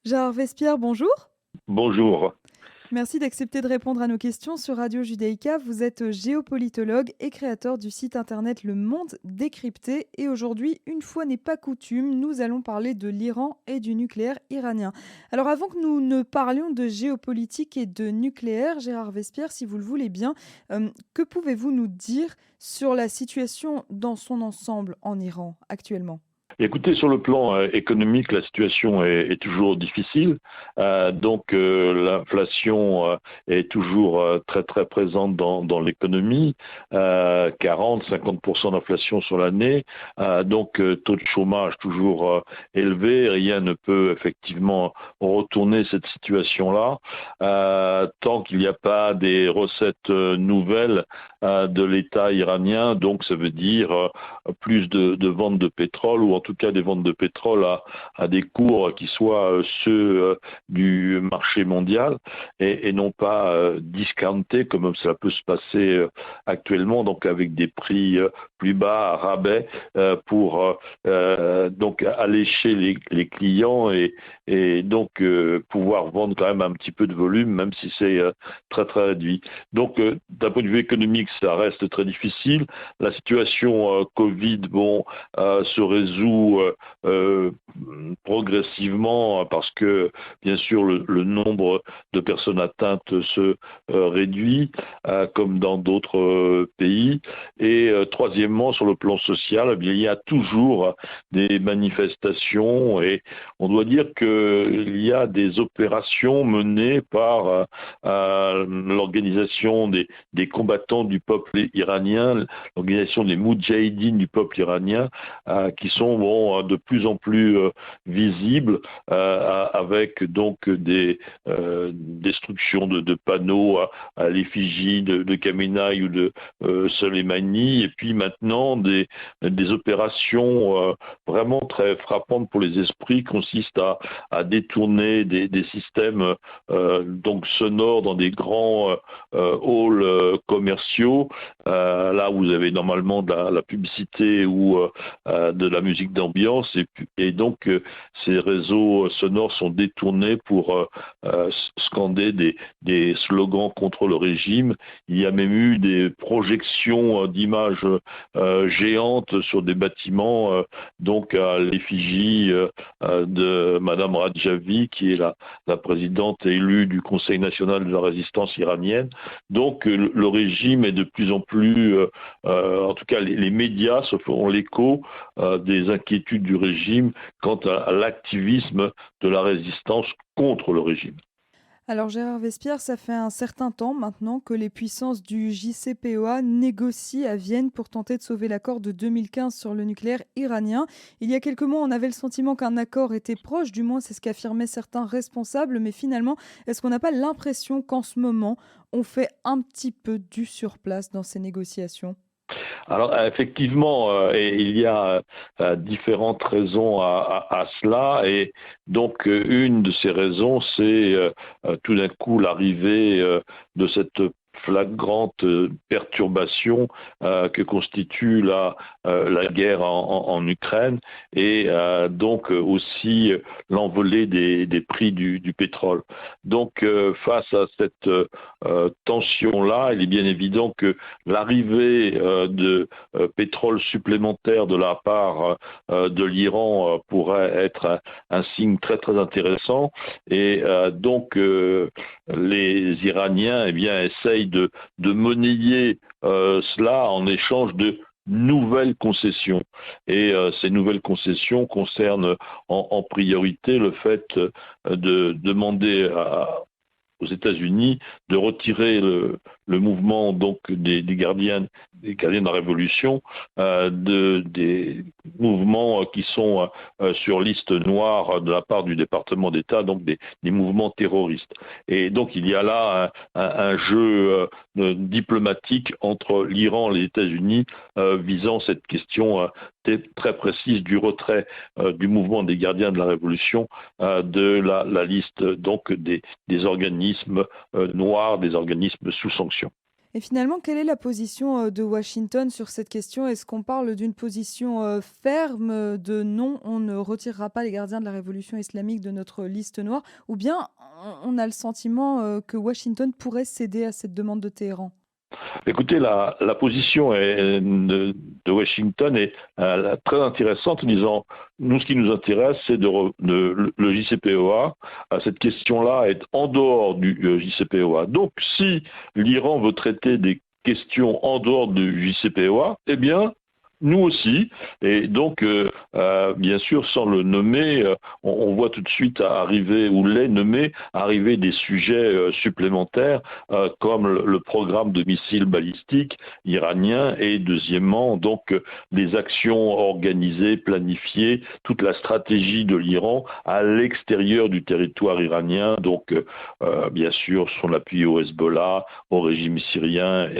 Gérard Vespierre, bonjour. Bonjour. Merci d'accepter de répondre à nos questions sur Radio Judaïka. Vous êtes géopolitologue et créateur du site internet Le Monde Décrypté. Et aujourd'hui, une fois n'est pas coutume, nous allons parler de l'Iran et du nucléaire iranien. Alors avant que nous ne parlions de géopolitique et de nucléaire, Gérard Vespierre, si vous le voulez bien, que pouvez-vous nous dire sur la situation dans son ensemble en Iran actuellement? Écoutez, sur le plan économique, la situation est toujours difficile. L'inflation est toujours très très présente dans l'économie. 40-50% d'inflation sur l'année. Taux de chômage toujours élevé. Rien ne peut effectivement retourner cette situation-là. Tant qu'il n'y a pas des recettes nouvelles de l'État iranien, donc ça veut dire plus de ventes de pétrole, ou en tout cas des ventes de pétrole à des cours qui soient ceux du marché mondial, et non pas discountés comme cela peut se passer actuellement, donc avec des prix plus bas, à rabais, pour donc allécher les clients, et donc pouvoir vendre quand même un petit peu de volume, même si c'est très très réduit. D'un point de vue économique, ça reste très difficile. La situation Covid, se résout progressivement, parce que bien sûr le nombre de personnes atteintes se réduit, comme dans d'autres pays. Et troisièmement, sur le plan social, eh bien, il y a toujours des manifestations, et on doit dire qu'il y a des opérations menées par l'organisation des combattants du peuple iranien, l'organisation des Moudjahidines du peuple iranien, qui sont de plus en plus visibles, avec donc des destructions de panneaux à l'effigie de Khamenei ou de Soleimani, et puis maintenant des opérations vraiment très frappantes pour les esprits, consistent à détourner des systèmes donc sonores dans des grands halls commerciaux, là où vous avez normalement de la publicité ou de la musique d'ambiance, et donc ces réseaux sonores sont détournés pour scander des slogans contre le régime. Il y a même eu des projections d'images géantes sur des bâtiments, donc à l'effigie de Madame Rajavi, qui est la présidente élue du Conseil national de la résistance iranienne. Donc le régime est de plus en plus, en tout cas les médias se feront l'écho des inquiétudes du régime quant à l'activisme de la résistance contre le régime. Alors Gérard Vespierre, ça fait un certain temps maintenant que les puissances du JCPOA négocient à Vienne pour tenter de sauver l'accord de 2015 sur le nucléaire iranien. Il y a quelques mois, on avait le sentiment qu'un accord était proche, du moins c'est ce qu'affirmaient certains responsables, mais finalement, est-ce qu'on n'a pas l'impression qu'en ce moment, on fait un petit peu du surplace dans ces négociations? Alors effectivement, et il y a différentes raisons à cela, et donc une de ces raisons, c'est tout d'un coup l'arrivée de cette flagrante perturbation que constitue la guerre en Ukraine, et donc aussi l'envolée des prix du pétrole. Donc face à cette tension-là, il est bien évident que l'arrivée de pétrole supplémentaire de la part de l'Iran pourrait être un signe très très intéressant, et les Iraniens essayent de monnayer cela en échange de nouvelles concessions. Et ces nouvelles concessions concernent en priorité le fait de demander aux États-Unis de retirer le mouvement donc des gardiens de la Révolution, des mouvements qui sont sur liste noire de la part du département d'État, donc des mouvements terroristes. Et donc il y a là un jeu diplomatique entre l'Iran et les États-Unis, visant cette question très précise du retrait du mouvement des gardiens de la Révolution de la liste donc des organismes noirs, des organismes sous sanction. Et finalement, quelle est la position de Washington sur cette question? Est-ce qu'on parle d'une position ferme de non, on ne retirera pas les gardiens de la révolution islamique de notre liste noire, ou bien on a le sentiment que Washington pourrait céder à cette demande de Téhéran? Écoutez, la position de Washington est très intéressante en disant, nous, ce qui nous intéresse, c'est le JCPOA. Cette question-là est en dehors du JCPOA. Donc, si l'Iran veut traiter des questions en dehors du JCPOA, eh bien, nous aussi, et donc, bien sûr, sans le nommer, on voit tout de suite arriver, ou les nommer, arriver des sujets supplémentaires, comme le programme de missiles balistiques iranien, et deuxièmement, donc, les actions organisées, planifiées, toute la stratégie de l'Iran à l'extérieur du territoire iranien, donc, bien sûr, son appui au Hezbollah, au régime syrien,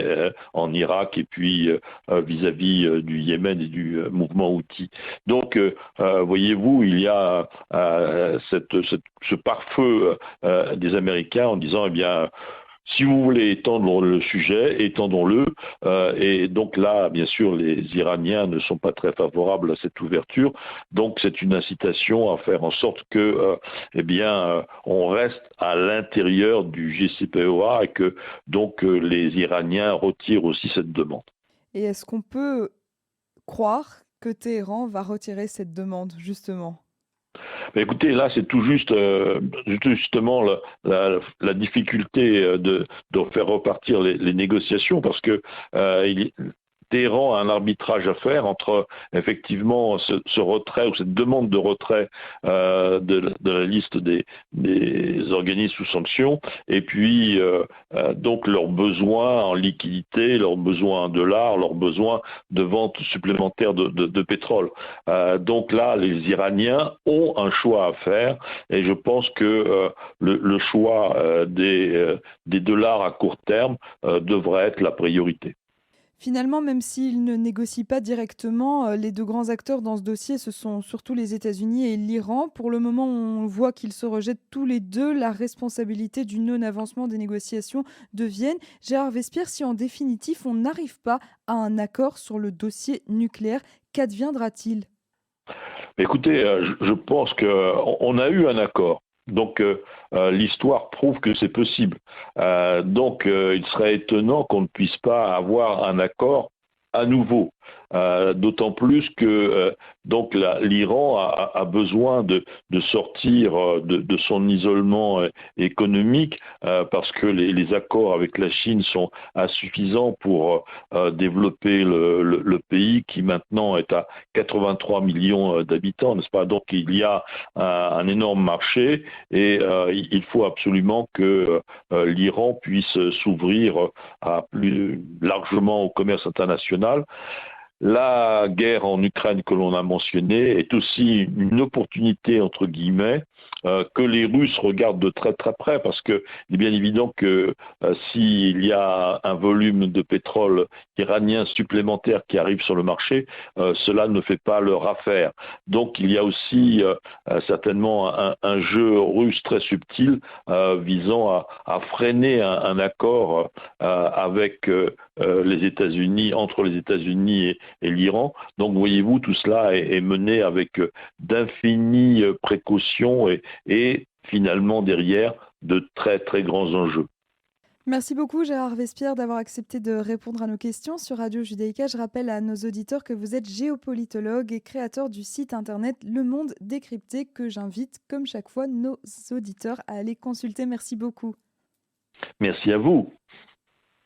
en Irak, et puis vis-à-vis du Yémen et du mouvement Houthi. Donc, voyez-vous, il y a ce pare-feu des Américains en disant, eh bien, si vous voulez étendre le sujet, étendons-le. Et donc là, bien sûr, les Iraniens ne sont pas très favorables à cette ouverture. Donc c'est une incitation à faire en sorte que, eh bien, on reste à l'intérieur du JCPOA et que donc les Iraniens retirent aussi cette demande. Et est-ce qu'on peut croire que Téhéran va retirer cette demande, justement? Mais écoutez, là, c'est tout juste, justement, la difficulté de faire repartir les négociations, parce que Téhéran a un arbitrage à faire entre effectivement ce retrait ou cette demande de retrait de la liste des organismes sous sanction, et puis donc leurs besoins en liquidité, leurs besoins en dollars, leurs besoins de vente supplémentaire de pétrole. Donc là, les Iraniens ont un choix à faire, et je pense que le choix des dollars à court terme devrait être la priorité. Finalement, même s'ils ne négocient pas directement, les 2 grands acteurs dans ce dossier, ce sont surtout les États-Unis et l'Iran. Pour le moment, on voit qu'ils se rejettent tous les 2 la responsabilité du non-avancement des négociations de Vienne. Gérard Vespierre, si en définitive on n'arrive pas à un accord sur le dossier nucléaire, qu'adviendra-t-il? Écoutez, je pense qu'on a eu un accord. Donc l'histoire prouve que c'est possible. Donc il serait étonnant qu'on ne puisse pas avoir un accord à nouveau. D'autant plus que donc l'Iran a besoin de sortir de son isolement économique, parce que les accords avec la Chine sont insuffisants pour développer le pays, qui maintenant est à 83 millions d'habitants, n'est-ce pas? Donc il y a un énorme marché, et il faut absolument que l'Iran puisse s'ouvrir plus largement au commerce international. La guerre en Ukraine que l'on a mentionnée est aussi une opportunité, entre guillemets, que les Russes regardent de très très près, parce que il est bien évident que s'il y a un volume de pétrole iranien supplémentaire qui arrive sur le marché, cela ne fait pas leur affaire. Donc il y a aussi certainement un jeu russe très subtil visant à freiner un accord avec les États-Unis, entre les États-Unis et l'Iran. Donc voyez-vous, tout cela est mené avec d'infinies précautions, et finalement derrière de très très grands enjeux. Merci beaucoup Gérard Vespierre d'avoir accepté de répondre à nos questions sur Radio Judaïka. Je rappelle à nos auditeurs que vous êtes géopolitologue et créateur du site internet Le Monde Décrypté, que j'invite, comme chaque fois, nos auditeurs à aller consulter. Merci beaucoup. Merci à vous.